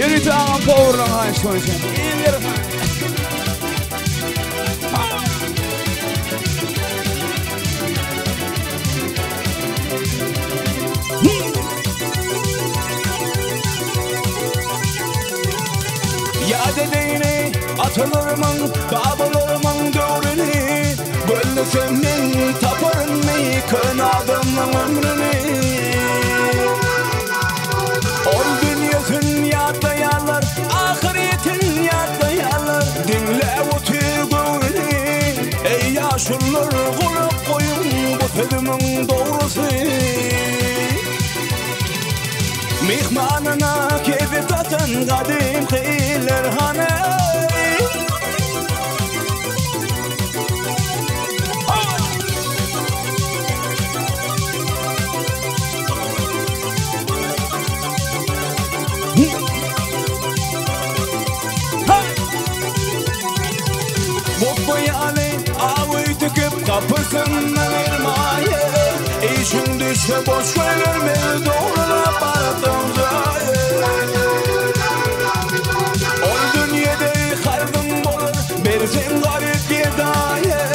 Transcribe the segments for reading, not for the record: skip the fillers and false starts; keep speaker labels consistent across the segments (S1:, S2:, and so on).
S1: Spirit ağam power'dan hayş koyacağım. İyi bir ya dedeyni atalarımın, babalarımın dövrünü böyle senin taparını, kınadımın ömrünü ol dünyasın yadlayanlar, ahiretin yadlayanlar dinle o tügünü ey yaşlılar kulak koyun bu sözümün doğrusu mihmanına keyfi tatın kadim kıyılar hani bu yani avı tıkıp kapısından irmaye İşin düşse boş verme doğrula baktım ol dünyada kalbim olur berzen garip bir daye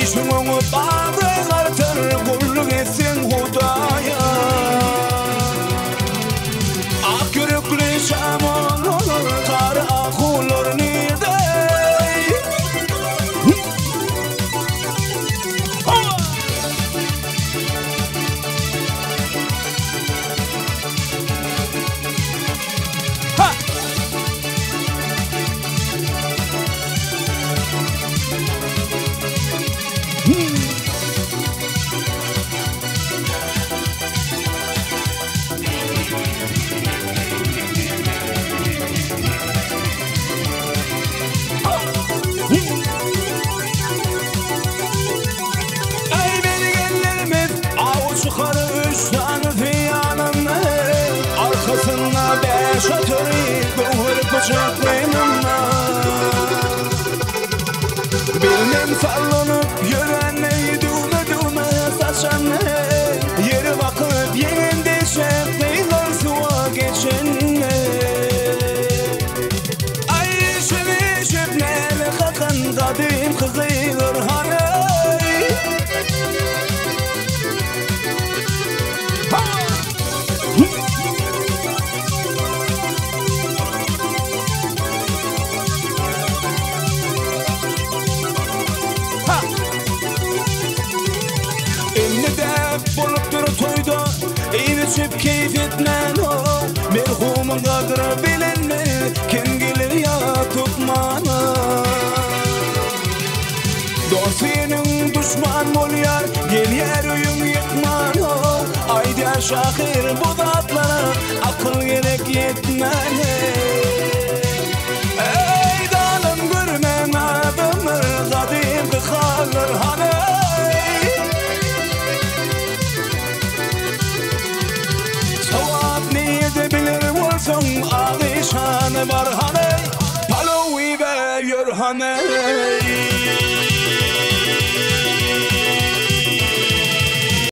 S1: İşin onu bağlı artır kulluk etsin hudaya ak yürekli şaman olur kar akulur nide arkasına beş atırı doğru bıçaklayınına bilmem sallanıp yörenle düğme saçanne yeri bakıp yerinde şefleyler suğa geçenle ay şevi şefnele kakan kadim kızıylar hani İçip keyif etmen o merhumun kadri bilinme kim gelir ya tutmana dostinin düşman ol yar gel yer uyum yıkman o ayda şahir bu zatlara akıl gerek yetmene ey dalım görmen adımır kadim kıkalır hani ağışanı var hani palo ver yor hani